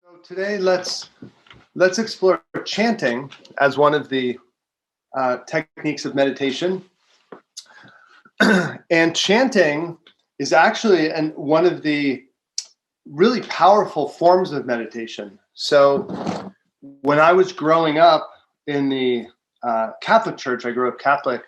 So today, let's explore chanting as one of the techniques of meditation. And chanting is actually one of the really powerful forms of meditation. So when I was growing up in the Catholic Church, I grew up Catholic,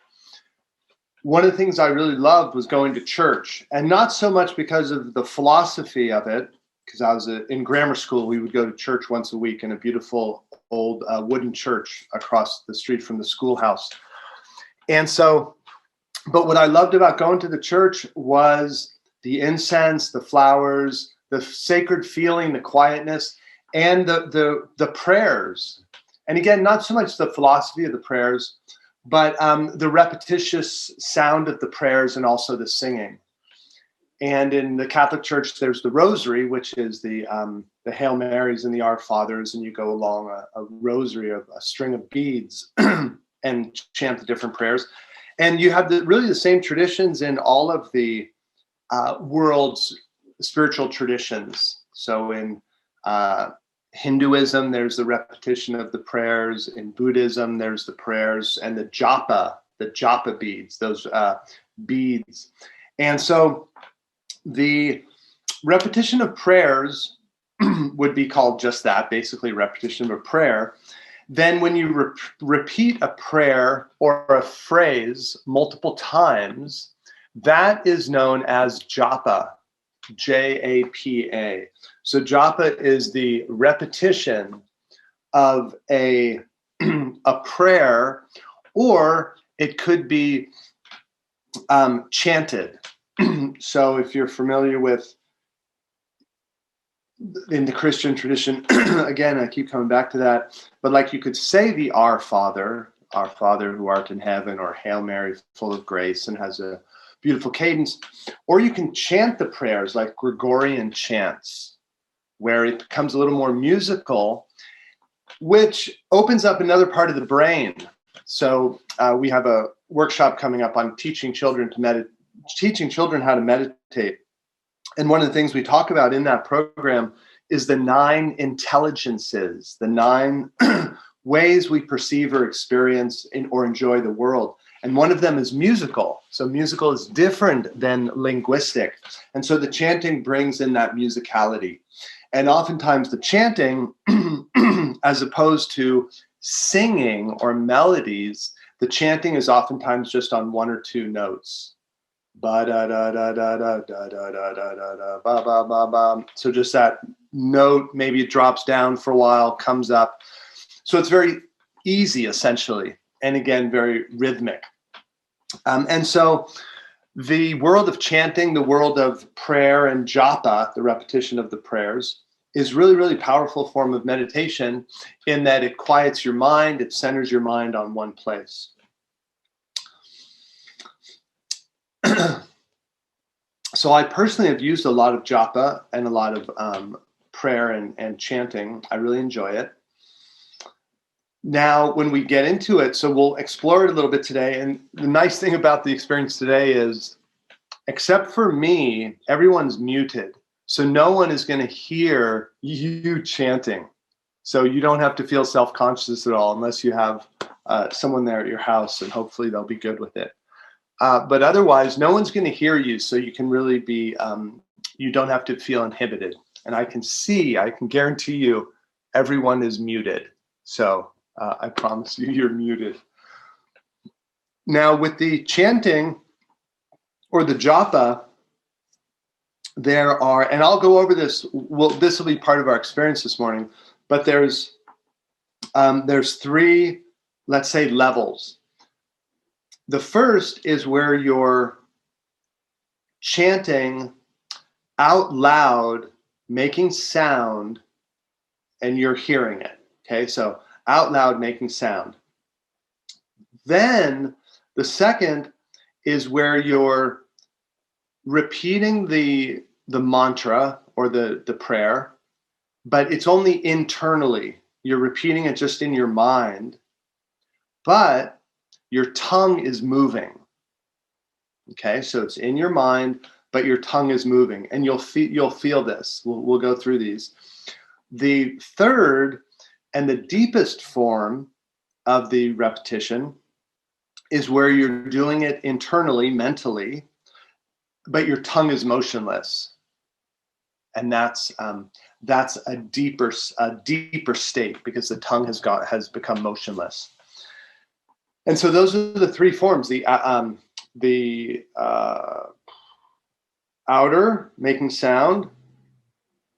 one of the things I really loved was going to church, and not so much because of the philosophy of it, because I was in grammar school. We would go to church once a week in a beautiful old wooden church across the street from the schoolhouse. And so, but what I loved about going to the church was the incense, the flowers, the sacred feeling, the quietness, and the prayers. And again, not so much the philosophy of the prayers, but the repetitious sound of the prayers and also the singing. And in the Catholic Church, there's the Rosary, which is the Hail Marys and the Our Fathers, and you go along a rosary of a string of beads and chant the different prayers. And you have really the same traditions in all of the world's spiritual traditions. So in Hinduism, there's the repetition of the prayers. In Buddhism, there's the prayers and the Japa beads, those beads. And so the repetition of prayers would be called just that, basically repetition of a prayer. Then when you repeat a prayer or a phrase multiple times, that is known as japa, J-A-P-A. So japa is the repetition of a prayer, or it could be chanted. So if you're familiar with, in the Christian tradition, again, I keep coming back to that, but like you could say the Our Father who art in heaven, or Hail Mary, full of grace, and has a beautiful cadence. Or you can chant the prayers like Gregorian chants, where it becomes a little more musical, which opens up another part of the brain. So we have a workshop coming up on teaching children how to meditate. And one of the things we talk about in that program is the 9 intelligences, the 9 ways we perceive or experience or enjoy the world. And one of them is musical. So musical is different than linguistic. And so the chanting brings in that musicality. And oftentimes the chanting, as opposed to singing or melodies, the chanting is oftentimes just on 1 or 2 notes. Ba da da da da da da da da da da ba ba ba ba. So just that note, maybe it drops down for a while, comes up. So it's very easy, essentially, and again, very rhythmic. And so the world of chanting, the world of prayer and japa, the repetition of the prayers, is really, really powerful form of meditation in that it quiets your mind, it centers your mind on one place. So I personally have used a lot of japa and a lot of prayer and chanting. I really enjoy it. Now, when we get into it, so we'll explore it a little bit today. And the nice thing about the experience today is, except for me, everyone's muted. So no one is going to hear you chanting. So you don't have to feel self-conscious at all, unless you have someone there at your house, and hopefully they'll be good with it. But otherwise, no one's going to hear you, so you can really be, you don't have to feel inhibited. And I can guarantee you, everyone is muted. So I promise you, you're muted. Now, with the chanting or the japa, there are, and I'll go over this, this will be part of our experience this morning, but there's 3, let's say, levels. The first is where you're chanting out loud, making sound, and you're hearing it. Okay, so out loud, making sound. Then the second is where you're repeating the mantra or the prayer, but it's only internally. You're repeating it just in your mind, but your tongue is moving. Okay, so it's in your mind, but your tongue is moving, and you'll feel this. We'll go through these. The third and the deepest form of the repetition is where you're doing it internally, mentally, but your tongue is motionless. And that's a deeper state, because the tongue has become motionless. And so those are the three forms: the outer, making sound;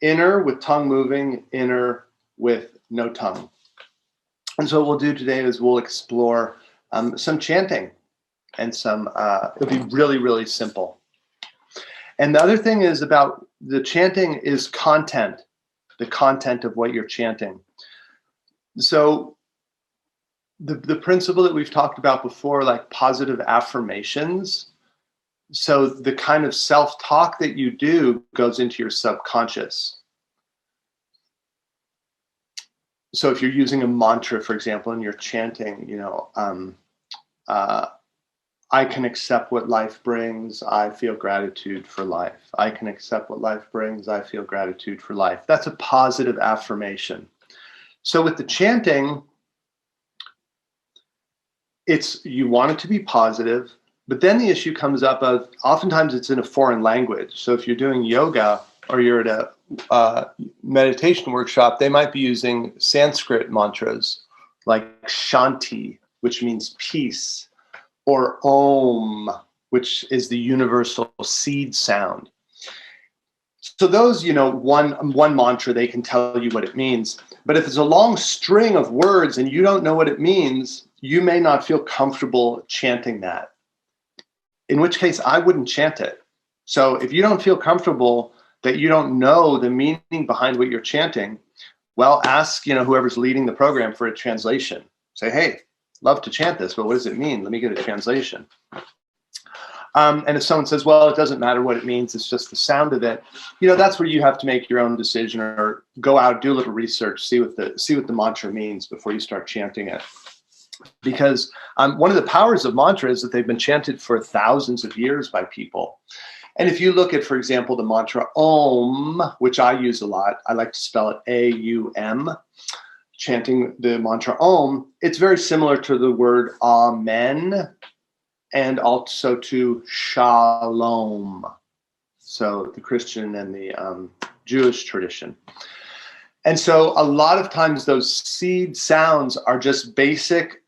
inner, with tongue moving; inner, with no tongue. And so what we'll do today is we'll explore some chanting, and it'll be really, really simple. And the other thing is about the chanting is content, the content of what you're chanting. So the principle that we've talked about before, like positive affirmations. So the kind of self-talk that you do goes into your subconscious. So if you're using a mantra, for example, and you're chanting, I can accept what life brings. I feel gratitude for life. I can accept what life brings. I feel gratitude for life. That's a positive affirmation. So with the chanting, you want it to be positive, but then the issue comes up of oftentimes it's in a foreign language. So if you're doing yoga or you're at a meditation workshop, they might be using Sanskrit mantras like Shanti, which means peace, or Om, which is the universal seed sound. So those, one mantra, they can tell you what it means. But if it's a long string of words and you don't know what it means, you may not feel comfortable chanting that. In which case, I wouldn't chant it. So if you don't feel comfortable, that you don't know the meaning behind what you're chanting, well, ask, whoever's leading the program for a translation. Say, hey, love to chant this, but what does it mean? Let me get a translation. And if someone says, well, it doesn't matter what it means, it's just the sound of it, that's where you have to make your own decision, or go out, do a little research, see what the mantra means before you start chanting it. Because one of the powers of mantra is that they've been chanted for thousands of years by people. And if you look at, for example, the mantra Om, which I use a lot, I like to spell it A-U-M, chanting the mantra Om, it's very similar to the word Amen, and also to Shalom. So the Christian and the Jewish tradition. And so a lot of times those seed sounds are just basic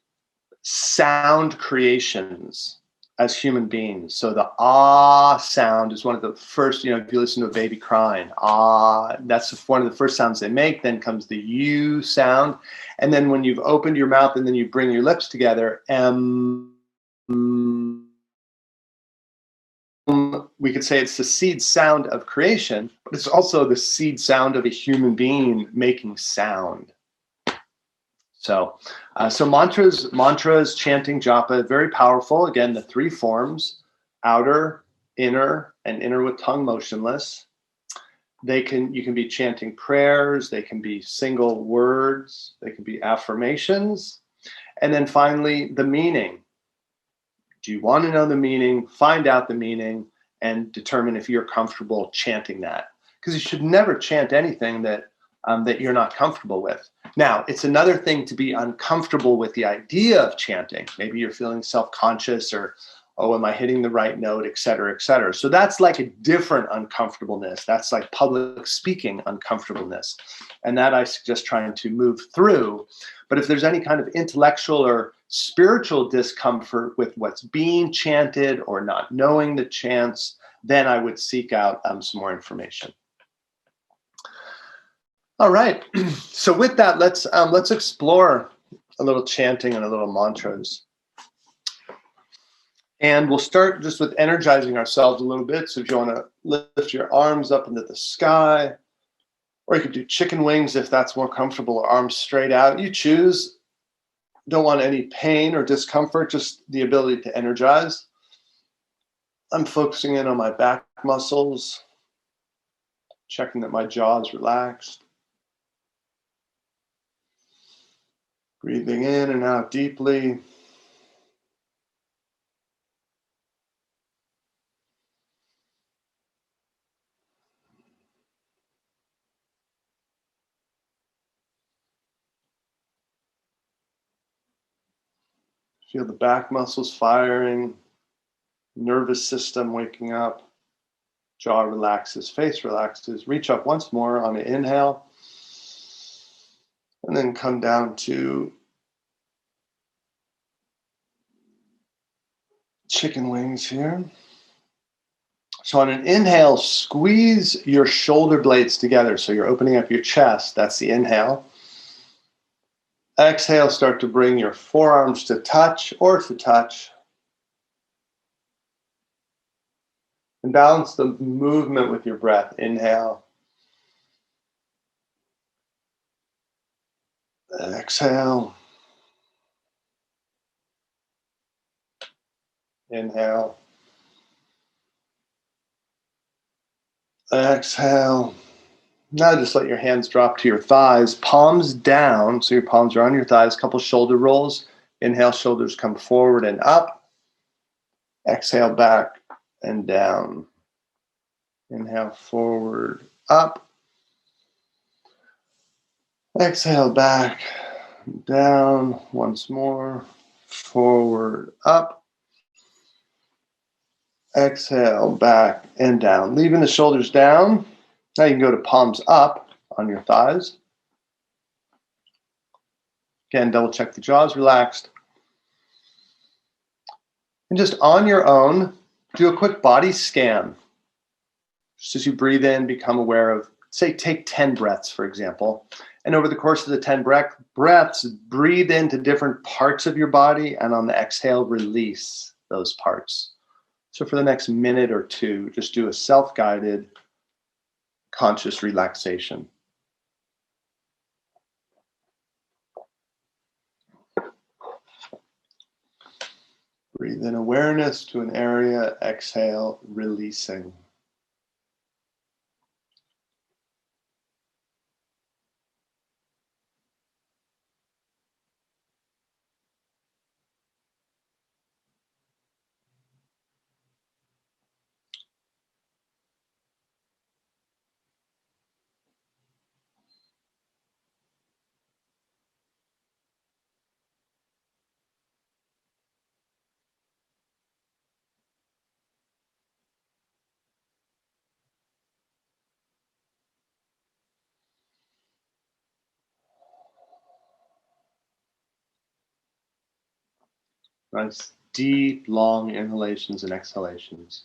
sound creations as human beings. So the ah sound is one of the first, if you listen to a baby crying, ah, that's one of the first sounds they make. Then comes the U sound. And then when you've opened your mouth and then you bring your lips together, we could say it's the seed sound of creation, but it's also the seed sound of a human being making sound. So mantras, chanting, japa, very powerful. Again, the three forms: outer, inner, and inner with tongue motionless. You can be chanting prayers, they can be single words, they can be affirmations. And then finally, the meaning. Do you want to know the meaning? Find out the meaning and determine if you're comfortable chanting that. Because you should never chant anything that you're not comfortable with. Now, it's another thing to be uncomfortable with the idea of chanting. Maybe you're feeling self-conscious, or, oh, am I hitting the right note, et cetera, et cetera. So that's like a different uncomfortableness. That's like public speaking uncomfortableness. And that I suggest trying to move through. But if there's any kind of intellectual or spiritual discomfort with what's being chanted or not knowing the chants, then I would seek out some more information. All right. So with that, let's explore a little chanting and a little mantras. And we'll start just with energizing ourselves a little bit. So if you want to lift your arms up into the sky, or you could do chicken wings if that's more comfortable, or arms straight out. You choose. Don't want any pain or discomfort, just the ability to energize. I'm focusing in on my back muscles, checking that my jaw is relaxed. Breathing in and out deeply. Feel the back muscles firing, nervous system waking up, jaw relaxes, face relaxes. Reach up once more on an inhale, and then come down to chicken wings here. So on an inhale, squeeze your shoulder blades together. So you're opening up your chest. That's the inhale. Exhale, start to bring your forearms to touch or to touch. And balance the movement with your breath. Inhale. Exhale. Inhale. Exhale. Now just let your hands drop to your thighs, palms down. So your palms are on your thighs, couple shoulder rolls. Inhale, shoulders come forward and up. Exhale, back and down. Inhale, forward, up. Exhale, back, down. Once more. Forward, up. Exhale, back and down. Leaving the shoulders down. Now you can go to palms up on your thighs. Again, double check the jaws relaxed. And just on your own, do a quick body scan. Just as you breathe in, become aware of, say, take 10 breaths, for example. And over the course of the 10 breaths, breathe into different parts of your body, and on the exhale, release those parts. So for the next minute or two, just do a self-guided, conscious relaxation. Breathe in awareness to an area, exhale, releasing. Nice, deep, long inhalations and exhalations.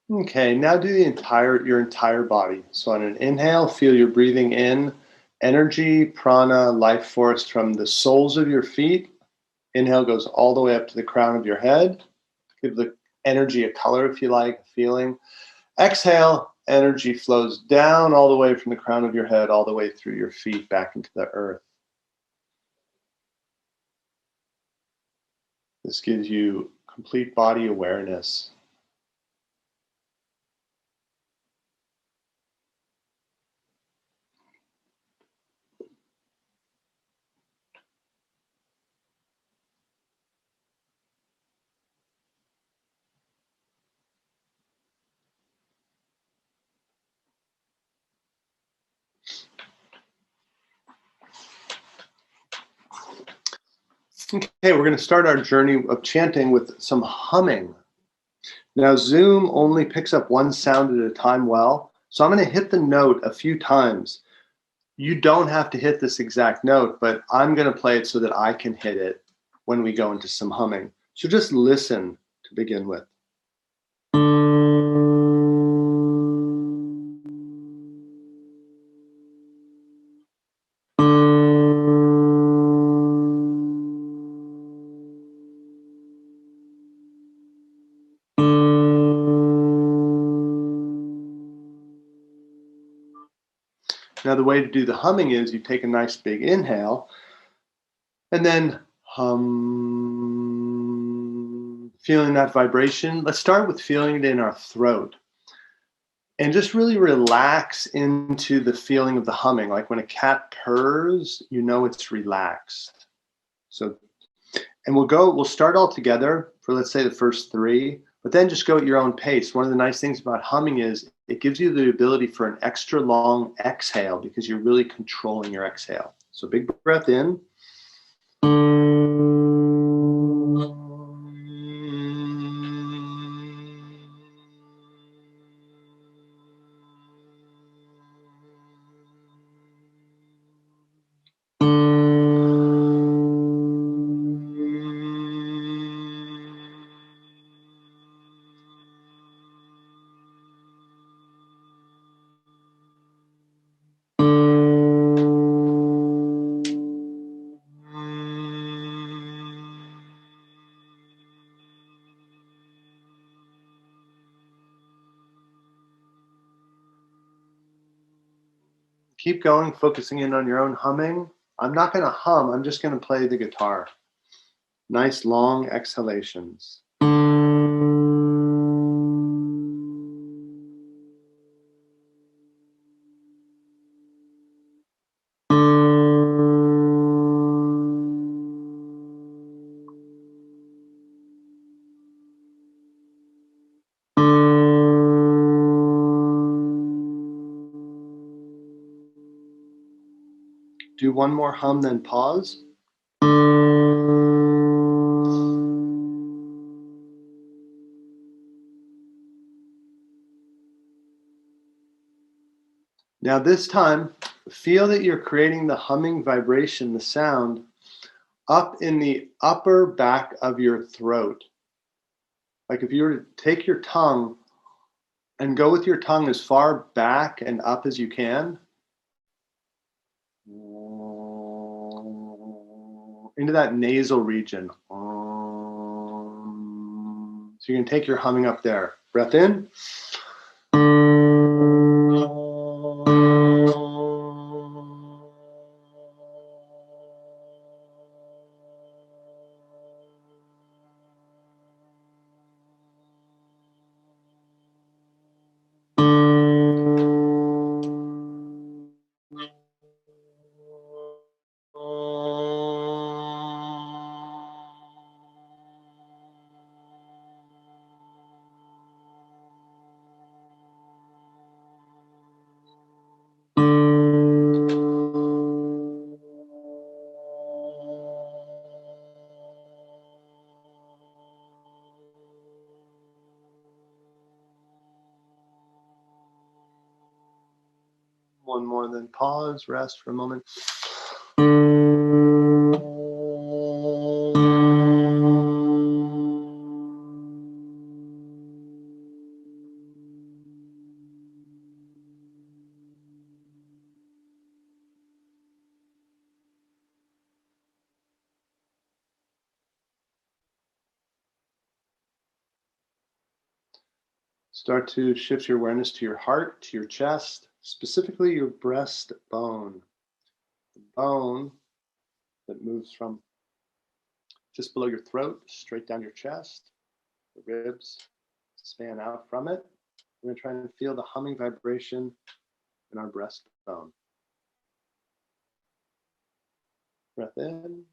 Okay, now do your entire body. So on an inhale, feel your breathing in, energy, prana, life force from the soles of your feet. Inhale goes all the way up to the crown of your head. Give the energy a color if you like, a feeling. Exhale, energy flows down all the way from the crown of your head, all the way through your feet back into the earth. This gives you complete body awareness. Okay, we're going to start our journey of chanting with some humming. Now, Zoom only picks up one sound at a time well, so I'm going to hit the note a few times. You don't have to hit this exact note, but I'm going to play it so that I can hit it when we go into some humming. So just listen to begin with. Now, the way to do the humming is you take a nice big inhale and then Feeling that vibration. Let's start with feeling it in our throat. And just really relax into the feeling of the humming. Like when a cat purrs, you know it's relaxed. So, and we'll start all together for, let's say, the first 3, but then just go at your own pace. One of the nice things about humming is it gives you the ability for an extra long exhale because you're really controlling your exhale. So big breath in. Keep going, focusing in on your own humming. I'm not going to hum, I'm just going to play the guitar. Nice long exhalations. Do one more hum, then pause. Now this time, feel that you're creating the humming vibration, the sound, up in the upper back of your throat. Like if you were to take your tongue and go with your tongue as far back and up as you can, into that nasal region. So you can take your humming up there. Breath in. One more, then pause, rest for a moment. Start to shift your awareness to your heart, to your chest, specifically your breastbone. The bone that moves from just below your throat, straight down your chest. The ribs span out from it. We're going to try and feel the humming vibration in our breastbone. Breath in.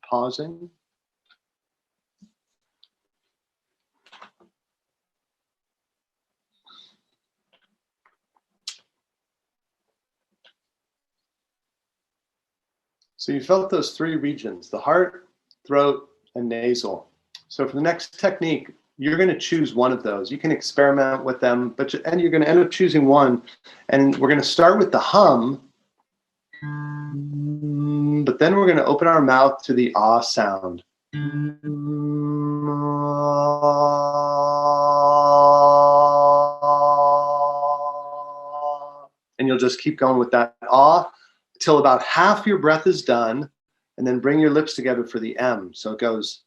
Pausing. So you felt those 3 regions, the heart, throat, and nasal. So for the next technique, you're going to choose one of those. You can experiment with them, and you're going to end up choosing one. And we're going to start with the hum, but then we're going to open our mouth to the ah sound. And you'll just keep going with that ah till about half your breath is done, and then bring your lips together for the M. So it goes.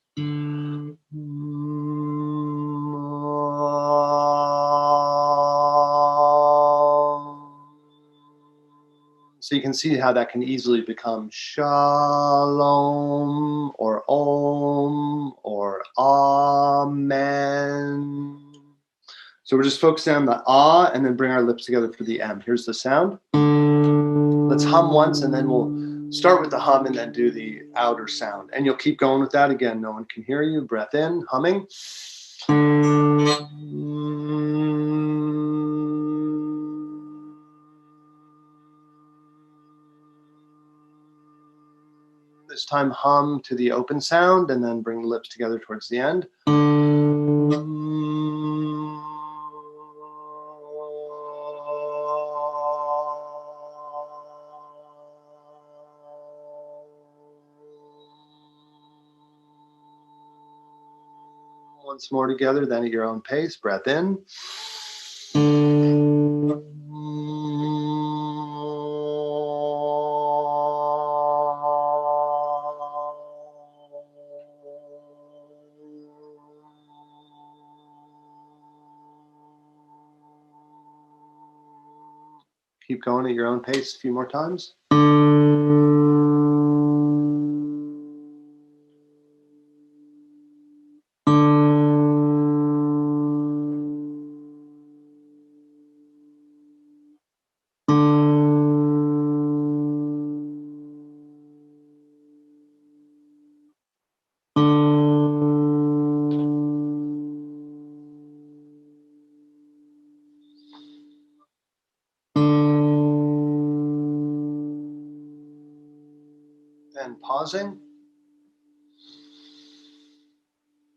So you can see how that can easily become shalom or om or amen. So we're just focusing on the ah and then bring our lips together for the M. Here's the sound. Let's hum once and then we'll start with the hum and then do the outer sound. And you'll keep going with that again. No one can hear you. Breath in, humming. This time hum to the open sound and then bring the lips together towards the end. Once more together, then at your own pace. Breath in. Keep going at your own pace a few more times. Then pausing.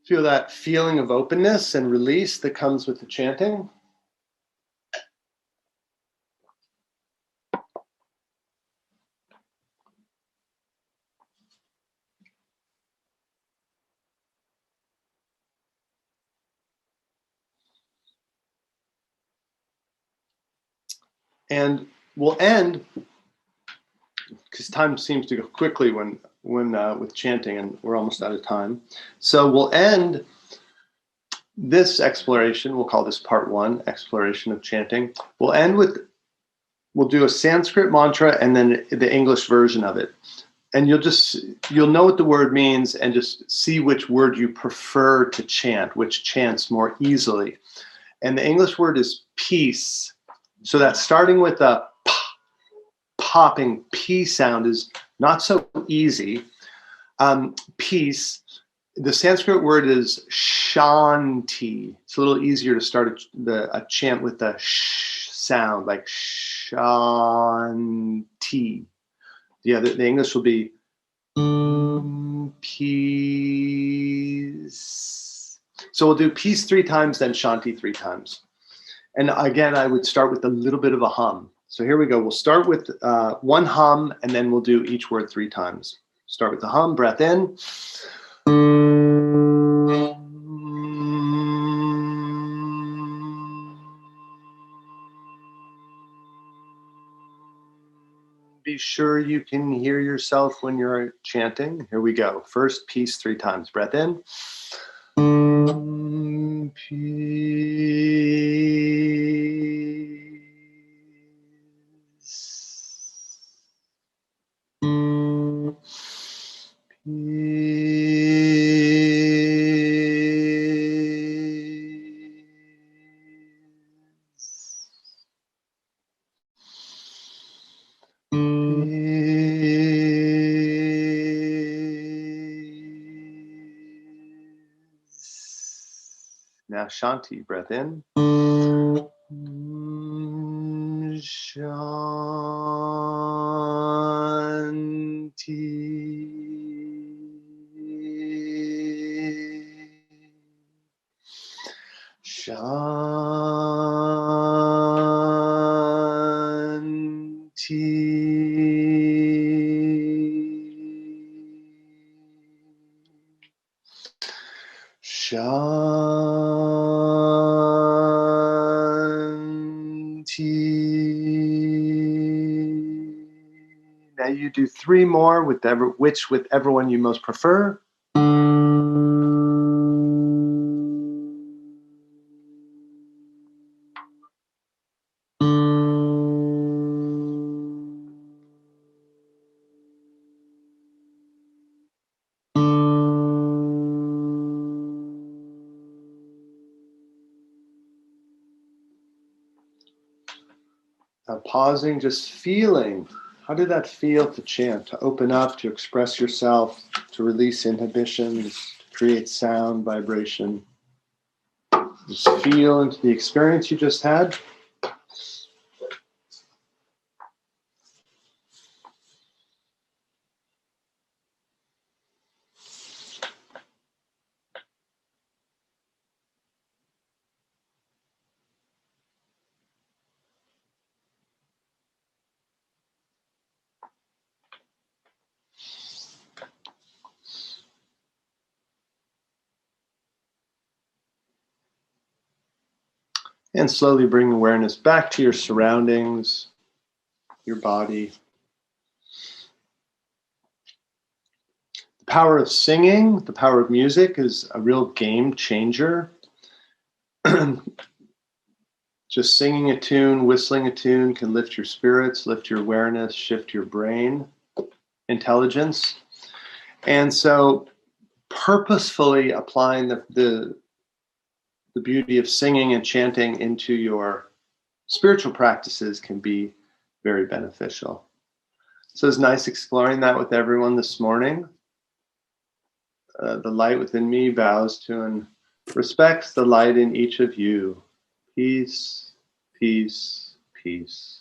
Feel that feeling of openness and release that comes with the chanting. And we'll end, because time seems to go quickly when with chanting, and we're almost out of time. So we'll end this exploration. We'll call this part one, exploration of chanting. We'll do a Sanskrit mantra and then the English version of it. And you'll know what the word means and just see which word you prefer to chant, which chants more easily. And the English word is peace. So that starting with a popping P sound is not so easy. Peace. The Sanskrit word is shanti. It's a little easier to start a chant with the sh sound, like shanti. Yeah, the English will be peace. So we'll do peace 3 times, then shanti 3 times. And again, I would start with a little bit of a hum. So here we go. We'll start with one hum, and then we'll do each word 3 times. Start with the hum, breath in. Be sure you can hear yourself when you're chanting. Here we go. First, peace 3 times. Breath in. Now shanti, breath in. Shanti. Shanti. Now you do 3 more with whichever one you most prefer. Now pausing, just feeling. How did that feel to chant, to open up, to express yourself, to release inhibitions, to create sound, vibration? Just feel into the experience you just had. And slowly bring awareness back to your surroundings, your body. The power of singing, the power of music is a real game changer. Just singing a tune, whistling a tune can lift your spirits, lift your awareness, shift your brain intelligence. And so purposefully applying the beauty of singing and chanting into your spiritual practices can be very beneficial. So it's nice exploring that with everyone this morning. The light within me bows to and respects the light in each of you. Peace, peace, peace.